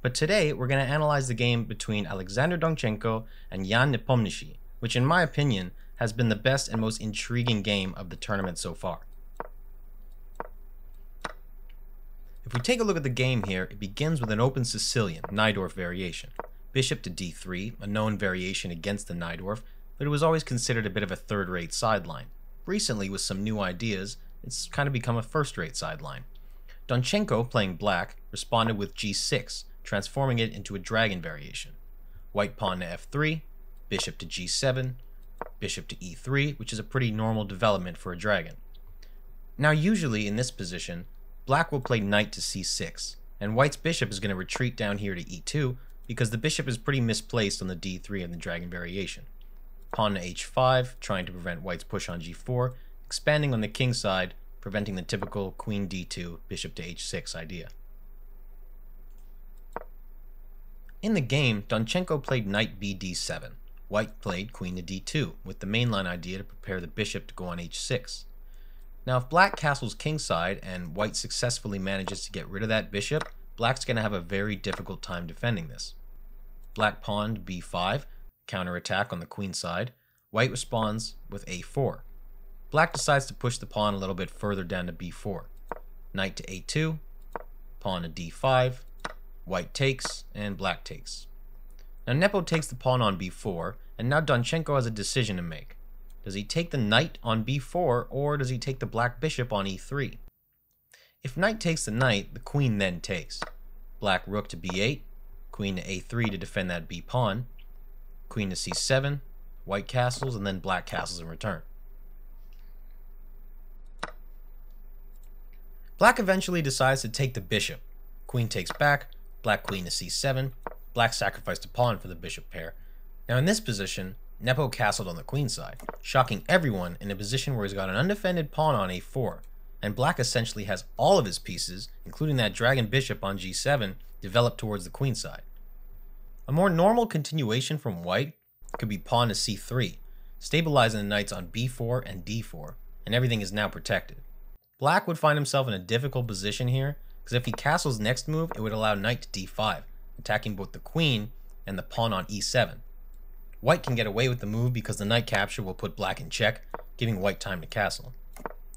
But today we're going to analyze the game between Alexander Donchenko and Ian Nepomniachtchi, which in my opinion has been the best and most intriguing game of the tournament so far. If we take a look at the game here, it begins with an open Sicilian, Najdorf Variation. Bishop to d3, a known variation against the Najdorf, but it was always considered a bit of a third-rate sideline. Recently, with some new ideas, it's kind of become a first-rate sideline. Donchenko, playing black, responded with g6, transforming it into a dragon variation. White pawn to f3, bishop to g7, bishop to e3, which is a pretty normal development for a dragon. Now usually in this position, black will play knight to c6, and white's bishop is going to retreat down here to e2 because the bishop is pretty misplaced on the d3 and the dragon variation. Pawn to h5, trying to prevent white's push on g4, expanding on the king side, preventing the typical queen d2, bishop to h6 idea. In the game, Donchenko played knight bd7. White played queen to d2, with the mainline idea to prepare the bishop to go on h6. Now if black castles kingside and white successfully manages to get rid of that bishop, black's going to have a very difficult time defending this. Black pawn to b5, counterattack on the queen side. White responds with a4. Black decides to push the pawn a little bit further down to b4. Knight to a2, pawn to d5, white takes, and black takes. Now Nepo takes the pawn on b4, and now Donchenko has a decision to make. Does he take the knight on b4, or does he take the black bishop on e3? If knight takes the knight, the queen then takes. Black rook to b8, queen to a3 to defend that b pawn, queen to c7, white castles, and then black castles in return. Black eventually decides to take the bishop. Queen takes back, black queen to c7, black sacrificed a pawn for the bishop pair. Now in this position, Nepo castled on the queen side, shocking everyone in a position where he's got an undefended pawn on a4, and black essentially has all of his pieces, including that dragon bishop on g7, developed towards the queen side. A more normal continuation from white could be pawn to c3, stabilizing the knights on b4 and d4, and everything is now protected. Black would find himself in a difficult position here, because if he castles next move, it would allow knight to d5, attacking both the queen and the pawn on e7. White can get away with the move because the knight capture will put black in check, giving white time to castle.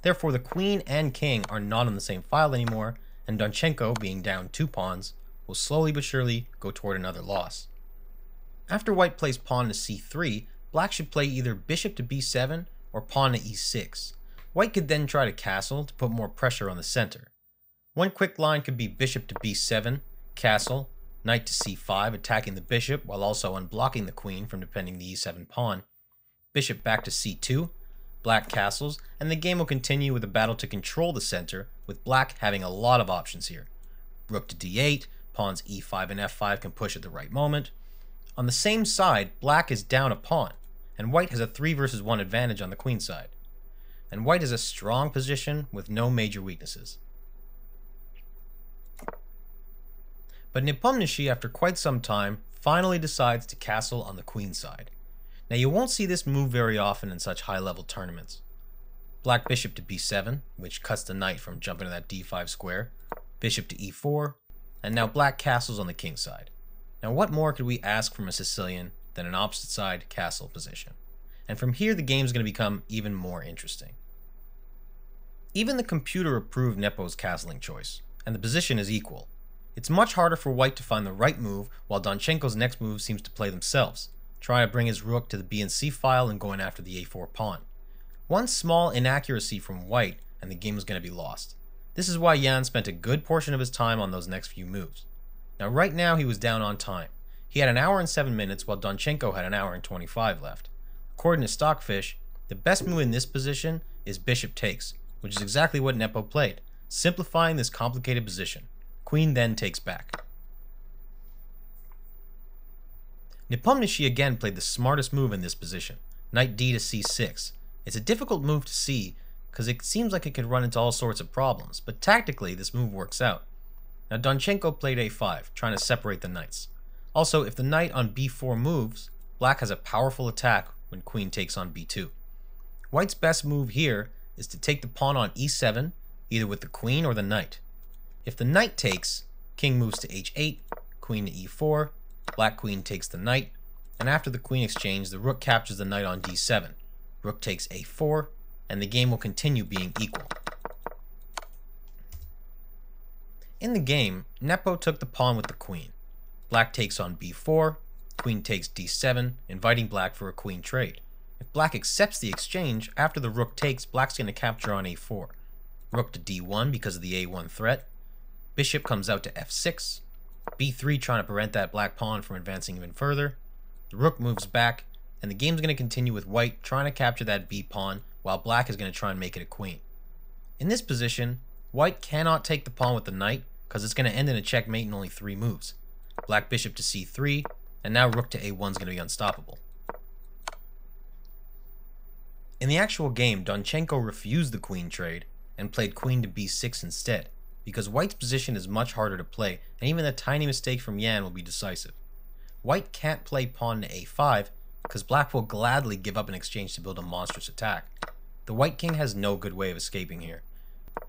Therefore, the queen and king are not on the same file anymore, and Donchenko, being down 2 pawns, will slowly but surely go toward another loss. After white plays pawn to c3, black should play either bishop to b7 or pawn to e6. White could then try to castle to put more pressure on the center. One quick line could be bishop to b7, castle, knight to c5, attacking the bishop while also unblocking the queen from defending the e7 pawn. Bishop back to c2, black castles, and the game will continue with a battle to control the center, with black having a lot of options here. Rook to d8, pawns e5 and f5 can push at the right moment. On the same side, black is down a pawn, and white has a 3 versus 1 advantage on the queen side. And white is a strong position with no major weaknesses. But Nepomniachtchi, after quite some time, finally decides to castle on the queen side. Now you won't see this move very often in such high-level tournaments. Black bishop to b7, which cuts the knight from jumping to that d5 square, bishop to e4, and now black castles on the king side. Now what more could we ask from a Sicilian than an opposite side castle position? And from here the game's going to become even more interesting. Even the computer approved Nepo's castling choice, and the position is equal. It's much harder for white to find the right move, while Donchenko's next move seems to play themselves, trying to bring his rook to the b and c file and going after the a4 pawn. One small inaccuracy from white and the game is going to be lost. This is why Ian spent a good portion of his time on those next few moves. Now right now he was down on time. He had 1 hour and 7 minutes while Donchenko had 1 hour and 25 left. According to Stockfish, the best move in this position is bishop takes, which is exactly what Nepo played, simplifying this complicated position. Queen then takes back. Nepomniachtchi again played the smartest move in this position, knight d to c6. It's a difficult move to see because it seems like it could run into all sorts of problems, but tactically this move works out. Now Donchenko played a5, trying to separate the knights. Also, if the knight on b4 moves, black has a powerful attack when queen takes on b2. White's best move here is to take the pawn on e7, either with the queen or the knight. If the knight takes, king moves to h8, queen to e4, black queen takes the knight, and after the queen exchange, the rook captures the knight on d7. Rook takes a4, and the game will continue being equal. In the game, Nepo took the pawn with the queen. Black takes on b4, queen takes d7, inviting black for a queen trade. If black accepts the exchange, after the rook takes, black's going to capture on a4. Rook to d1 because of the a1 threat. Bishop comes out to f6. b3 trying to prevent that black pawn from advancing even further. The rook moves back, and the game's going to continue with white trying to capture that b pawn, while black is going to try and make it a queen. In this position, white cannot take the pawn with the knight, because it's going to end in a checkmate in only 3 moves. Black bishop to c3, and now rook to a1 is going to be unstoppable. In the actual game, Donchenko refused the queen trade and played queen to b6 instead, because white's position is much harder to play, and even a tiny mistake from Jan will be decisive. White can't play pawn to a5, because black will gladly give up an exchange to build a monstrous attack. The white king has no good way of escaping here.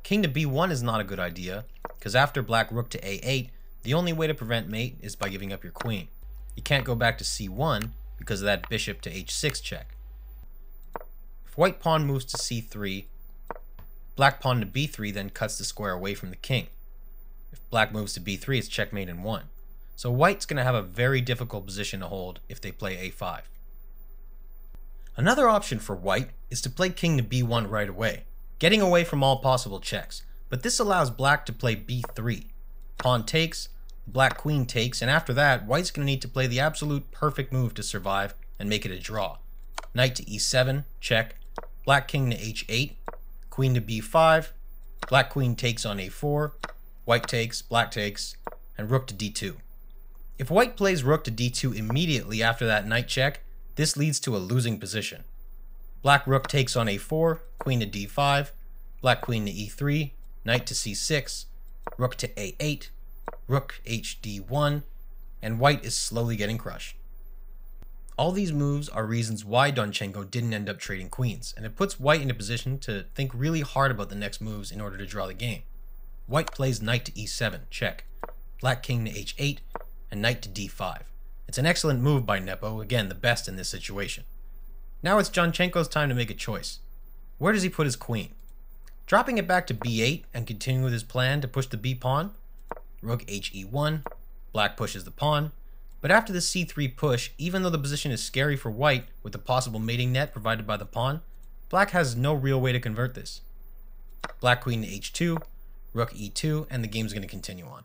King to b1 is not a good idea, because after black rook to a8, the only way to prevent mate is by giving up your queen. You can't go back to c1 because of that bishop to h6 check. If white pawn moves to c3, black pawn to b3 then cuts the square away from the king. If black moves to b3, it's checkmate in 1. So white's going to have a very difficult position to hold if they play a5. Another option for white is to play king to b1 right away, getting away from all possible checks, but this allows black to play b3. Pawn takes, black queen takes, and after that, white's going to need to play the absolute perfect move to survive and make it a draw. Knight to e7, check, black king to h8, queen to b5, black queen takes on a4, white takes, black takes, and rook to d2. If white plays rook to d2 immediately after that knight check, this leads to a losing position. Black rook takes on a4, queen to d5, black queen to e3, knight to c6, rook to a8, rook hd1, and white is slowly getting crushed. All these moves are reasons why Donchenko didn't end up trading queens, and it puts white in a position to think really hard about the next moves in order to draw the game. White plays knight to e7, check, black king to h8, and knight to d5. It's an excellent move by Nepo, again the best in this situation. Now it's Donchenko's time to make a choice. Where does he put his queen? Dropping it back to b8 and continuing with his plan to push the b pawn? Rook he1, black pushes the pawn, but after the c3 push, even though the position is scary for white with the possible mating net provided by the pawn, black has no real way to convert this. Black queen to h2, rook e2, and the game's going to continue on.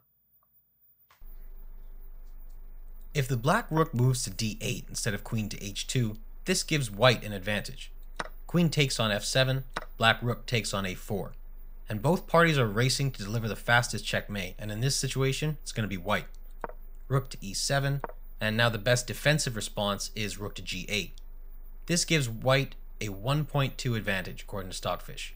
If the black rook moves to d8 instead of queen to h2, this gives white an advantage. Queen takes on f7, black rook takes on a4, and both parties are racing to deliver the fastest checkmate, and in this situation, it's going to be white. Rook to e7, and now the best defensive response is rook to g8. This gives white a 1.2 advantage according to Stockfish.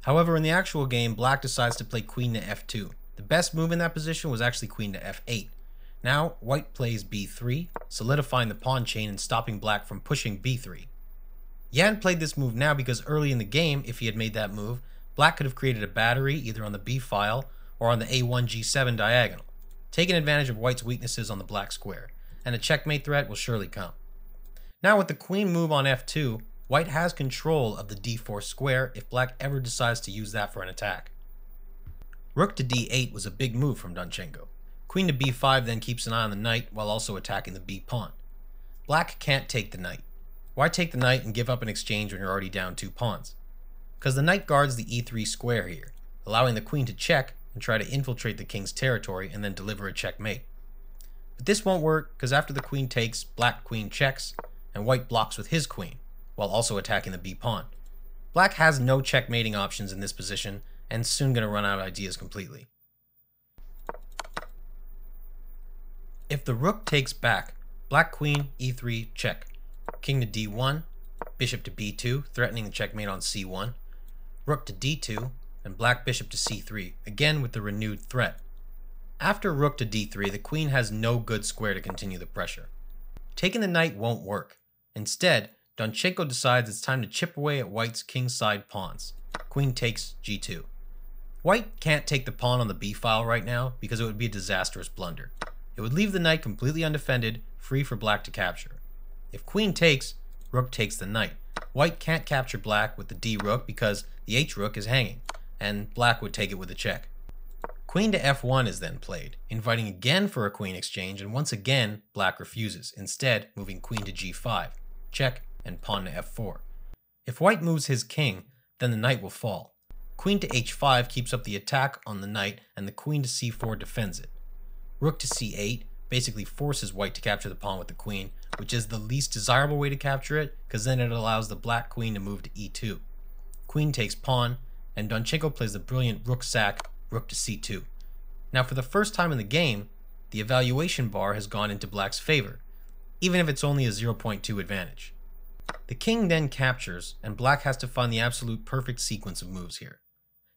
However, in the actual game, black decides to play queen to f2. The best move in that position was actually queen to f8. Now, white plays b3, solidifying the pawn chain and stopping black from pushing b3. Jan played this move now because early in the game, if he had made that move, black could have created a battery either on the b file or on the a1 g7 diagonal, taking advantage of white's weaknesses on the black square, and a checkmate threat will surely come. Now with the queen move on f2, white has control of the d4 square if black ever decides to use that for an attack. Rook to d8 was a big move from Donchenko. Queen to b5 then keeps an eye on the knight while also attacking the b pawn. Black can't take the knight. Why take the knight and give up an exchange when you're already down 2 pawns? Because the knight guards the e3 square here, allowing the queen to check and try to infiltrate the king's territory and then deliver a checkmate. But this won't work because after the queen takes, black queen checks, and white blocks with his queen, while also attacking the b pawn. Black has no checkmating options in this position, and soon going to run out of ideas completely. If the rook takes back, black queen, e3, check. King to d1, bishop to b2, threatening the checkmate on c1, rook to d2, and black bishop to c3, again with the renewed threat. After rook to d3, the queen has no good square to continue the pressure. Taking the knight won't work. Instead, Donchenko decides it's time to chip away at white's kingside pawns. Queen takes g2. White can't take the pawn on the b-file right now because it would be a disastrous blunder. It would leave the knight completely undefended, free for black to capture. If queen takes, rook takes the knight. White can't capture black with the d-rook because the h-rook is hanging, and black would take it with a check. Queen to f1 is then played, inviting again for a queen exchange, and once again, black refuses, instead moving queen to g5, check, and pawn to f4. If white moves his king, then the knight will fall. Queen to h5 keeps up the attack on the knight, and the queen to c4 defends it. Rook to c8 basically forces white to capture the pawn with the queen, which is the least desirable way to capture it, because then it allows the black queen to move to e2. Queen takes pawn, and Donchenko plays the brilliant rook sack, rook to c2. Now for the first time in the game, the evaluation bar has gone into black's favor, even if it's only a 0.2 advantage. The king then captures, and black has to find the absolute perfect sequence of moves here.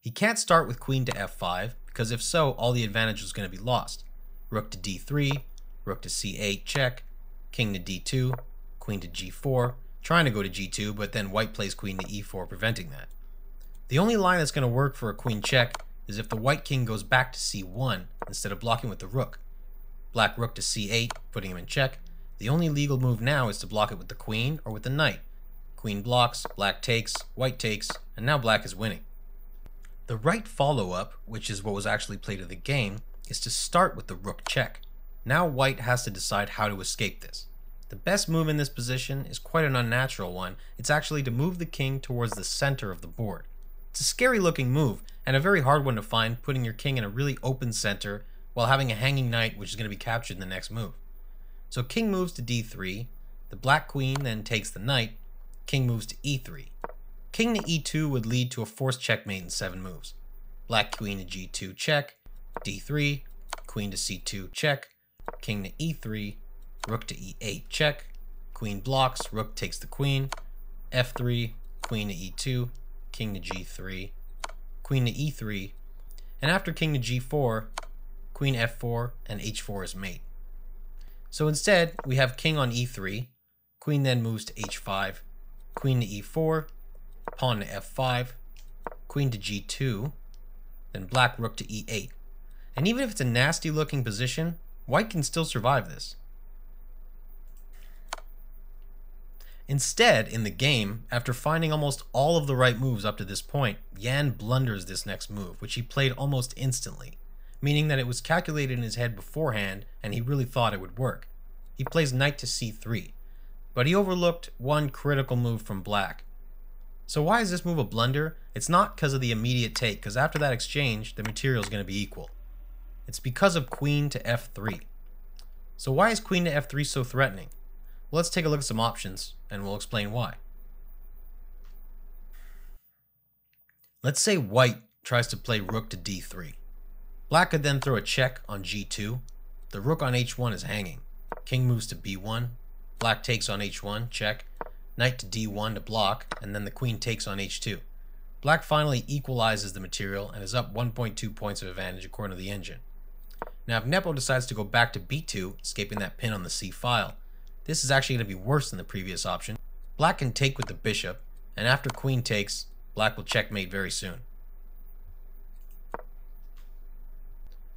He can't start with queen to f5, because if so, all the advantage is going to be lost. Rook to d3, rook to c8, check, king to d2, queen to g4, trying to go to g2, but then white plays queen to e4, preventing that. The only line that's going to work for a queen check is if the white king goes back to c1 instead of blocking with the rook. Black rook to c8, putting him in check. The only legal move now is to block it with the queen or with the knight. Queen blocks, black takes, white takes, and now black is winning. The right follow-up, which is what was actually played of the game, is to start with the rook check. Now white has to decide how to escape this. The best move in this position is quite an unnatural one. It's actually to move the king towards the center of the board. It's a scary looking move, and a very hard one to find, putting your king in a really open center while having a hanging knight which is going to be captured in the next move. So king moves to d3, the black queen then takes the knight, king moves to e3. King to e2 would lead to a forced checkmate in 7 moves. Black queen to g2 check, d3, queen to c2 check, king to e3, rook to e8 check, queen blocks, rook takes the queen, f3, queen to e2, king to g3, queen to e3, and after king to g4, queen f4 and h4 is mate. So instead, we have king on e3, queen then moves to h5, queen to e4, pawn to f5, queen to g2, then black rook to e8. And even if it's a nasty looking position, white can still survive this. Instead, in the game, after finding almost all of the right moves up to this point, Jan blunders this next move, which he played almost instantly, meaning that it was calculated in his head beforehand and he really thought it would work. He plays knight to c3, but he overlooked one critical move from black. So why is this move a blunder? It's not because of the immediate take, because after that exchange, the material is going to be equal. It's because of queen to f3. So why is queen to f3 so threatening? Well, let's take a look at some options, and we'll explain why. Let's say white tries to play rook to d3. Black could then throw a check on g2. The rook on h1 is hanging. King moves to b1. Black takes on h1, check. Knight to d1 to block, and then the queen takes on h2. Black finally equalizes the material and is up 1.2 points of advantage according to the engine. Now if Nepo decides to go back to b2, escaping that pin on the c file, this is actually going to be worse than the previous option. Black can take with the bishop, and after queen takes, black will checkmate very soon.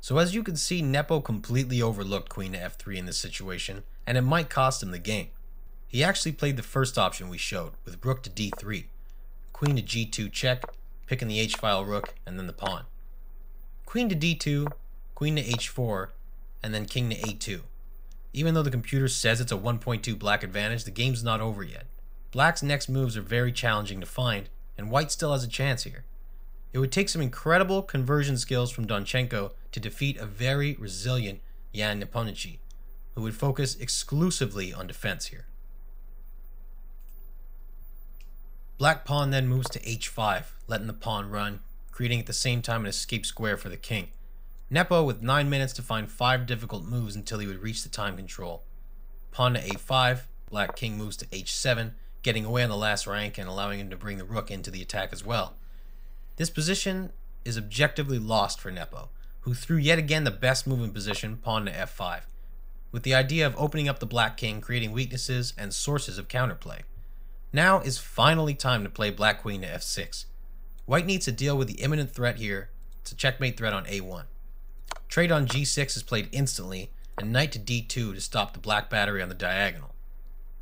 So as you can see, Nepo completely overlooked queen to f3 in this situation, and it might cost him the game. He actually played the first option we showed, with rook to d3, queen to g2 check, picking the h-file rook, and then the pawn. Queen to d2, queen to h4, and then king to a2. Even though the computer says it's a 1.2 black advantage, the game's not over yet. Black's next moves are very challenging to find, and white still has a chance here. It would take some incredible conversion skills from Donchenko to defeat a very resilient Ian Nepomniachtchi, who would focus exclusively on defense here. Black pawn then moves to h5, letting the pawn run, creating at the same time an escape square for the king. Nepo with 9 minutes to find 5 difficult moves until he would reach the time control. Pawn to a5, black king moves to h7, getting away on the last rank and allowing him to bring the rook into the attack as well. This position is objectively lost for Nepo, who threw yet again the best move in position, pawn to f5, with the idea of opening up the black king, creating weaknesses and sources of counterplay. Now is finally time to play black queen to f6. White needs to deal with the imminent threat here It's a checkmate threat on a1. Trade on g6 is played instantly, and knight to d2 to stop the black battery on the diagonal.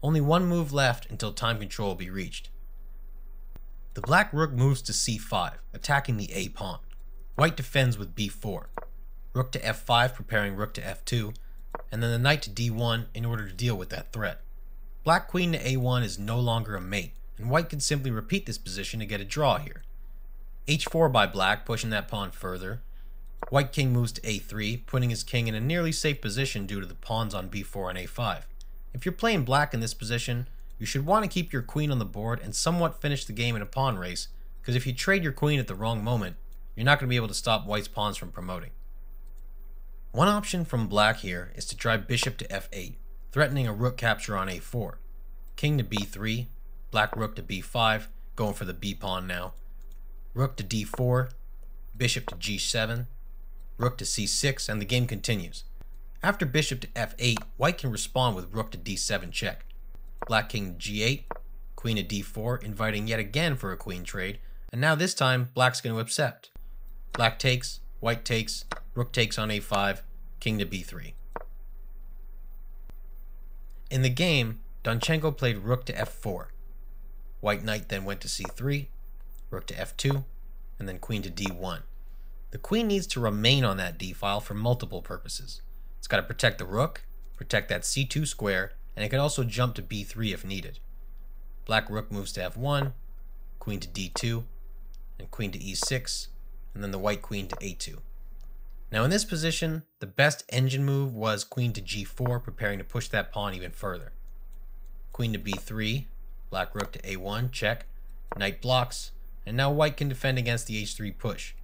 Only one move left until time control will be reached. The black rook moves to c5, attacking the a pawn. White defends with b4. Rook to f5, preparing rook to f2, and then the knight to d1 in order to deal with that threat. Black queen to a1 is no longer a mate, and white can simply repeat this position to get a draw here. h4 by black, pushing that pawn further. White king moves to a3, putting his king in a nearly safe position due to the pawns on b4 and a5. If you're playing black in this position, you should want to keep your queen on the board and somewhat finish the game in a pawn race, because if you trade your queen at the wrong moment, you're not going to be able to stop white's pawns from promoting. One option from black here is to try bishop to f8, threatening a rook capture on a4. King to b3, black rook to b5, going for the b pawn now. Rook to d4, bishop to g7, rook to c6, and the game continues. After bishop to f8, white can respond with rook to d7 check. Black king to g8, queen to d4, inviting yet again for a queen trade, and now this time black's going to accept. Black takes, white takes, rook takes on a5, king to b3. In the game, Donchenko played rook to f4. White knight then went to c3, rook to f2, and then queen to d1. The queen needs to remain on that d file for multiple purposes. It's got to protect the rook, protect that c2 square, and it can also jump to b3 if needed. Black rook moves to f1, queen to d2, and queen to e6, and then the white queen to a2. Now in this position, the best engine move was queen to g4, preparing to push that pawn even further. Queen to b3, black rook to a1, check, knight blocks, and now white can defend against the h3 push.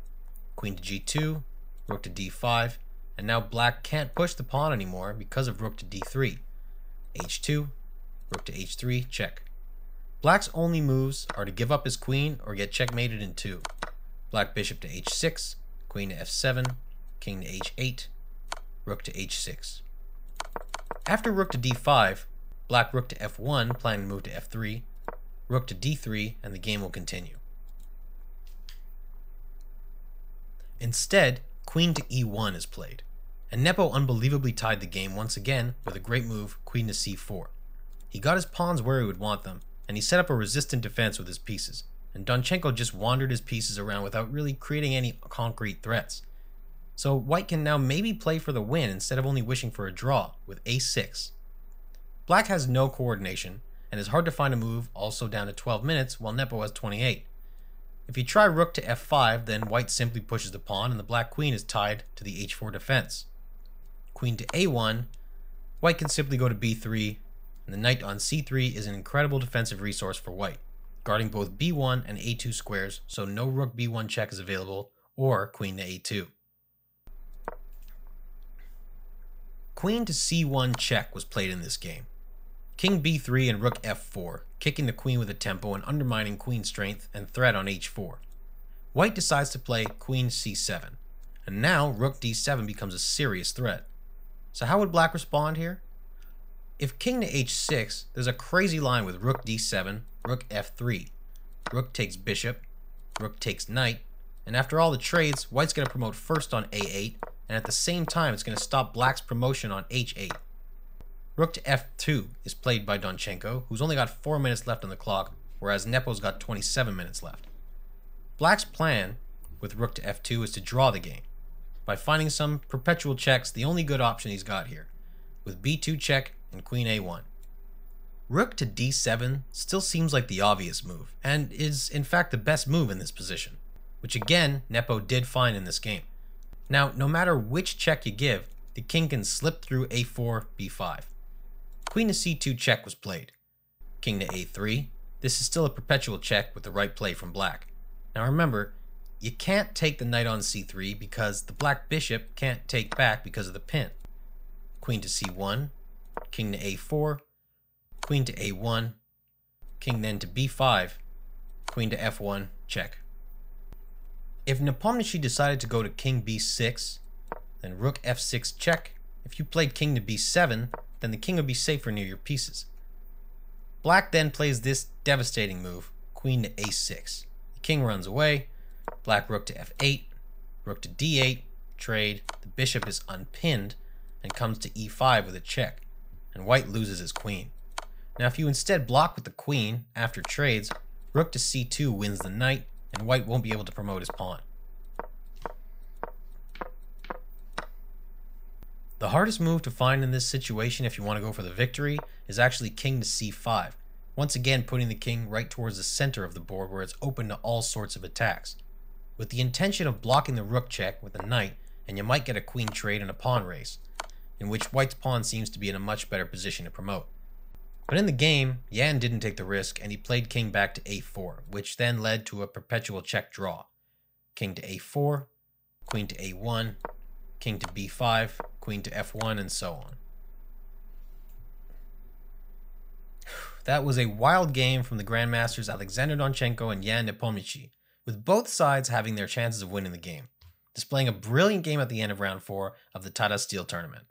Queen to g2, rook to d5, and now black can't push the pawn anymore because of rook to d3. h2, rook to h3, check. Black's only moves are to give up his queen or get checkmated in two. Black bishop to h6, queen to f7, king to h8, rook to h6. After rook to d5, black rook to f1, planning to move to f3, rook to d3, and the game will continue. Instead, queen to e1 is played, and Nepo unbelievably tied the game once again with a great move, queen to c4. He got his pawns where he would want them, and he set up a resistant defense with his pieces, and Donchenko just wandered his pieces around without really creating any concrete threats. So white can now maybe play for the win instead of only wishing for a draw with a6. Black has no coordination, and it's hard to find a move, also down to 12 minutes, while Nepo has 28. If you try rook to f5, then white simply pushes the pawn and the black queen is tied to the h4 defense. Queen to a1, white can simply go to b3, and the knight on c3 is an incredible defensive resource for white, guarding both b1 and a2 squares, so no rook b1 check is available, or queen to a2. Queen to c1 check was played in this game. King b3 and rook f4, kicking the queen with a tempo and undermining queen strength and threat on h4. White decides to play queen c7, and now rook d7 becomes a serious threat. So how would black respond here? If king to h6, there's a crazy line with rook d7, rook f3, rook takes bishop, rook takes knight, and after all the trades, white's going to promote first on a8, and at the same time it's going to stop black's promotion on h8. Rook to f2 is played by Donchenko, who's only got 4 minutes left on the clock, whereas Nepo's got 27 minutes left. Black's plan with rook to f2 is to draw the game, by finding some perpetual checks, the only good option he's got here, with b2 check and queen a1. Rook to d7 still seems like the obvious move, and is in fact the best move in this position, which again Nepo did find in this game. Now, no matter which check you give, the king can slip through a4, b5. Queen to c2 check was played. King to a3. This is still a perpetual check with the right play from black. Now remember, you can't take the knight on c3 because the black bishop can't take back because of the pin. Queen to c1, king to a4, queen to a1, king then to b5, queen to f1, check. If Nepomniachtchi decided to go to king b6, then rook f6 check. If you played king to b7, then the king would be safer near your pieces. Black then plays this devastating move, queen to a6. The king runs away, black rook to f8, Rook to d8, trade, the bishop is unpinned, and comes to e5 with a check, and white loses his queen. Now if you instead block with the queen after trades, rook to c2 wins the knight, and white won't be able to promote his pawn. The hardest move to find in this situation if you want to go for the victory is actually king to c5, once again putting the king right towards the center of the board where it's open to all sorts of attacks, with the intention of blocking the rook check with a knight, and you might get a queen trade and a pawn race, in which white's pawn seems to be in a much better position to promote. But in the game, Jan didn't take the risk and he played king back to a4, which then led to a perpetual check draw. King to a4, queen to a1, king to b5, queen to f1, and so on. That was a wild game from the grandmasters Alexander Donchenko and Ian Nepomniachtchi, with both sides having their chances of winning the game, displaying a brilliant game at the end of round 4 of the Tata Steel tournament.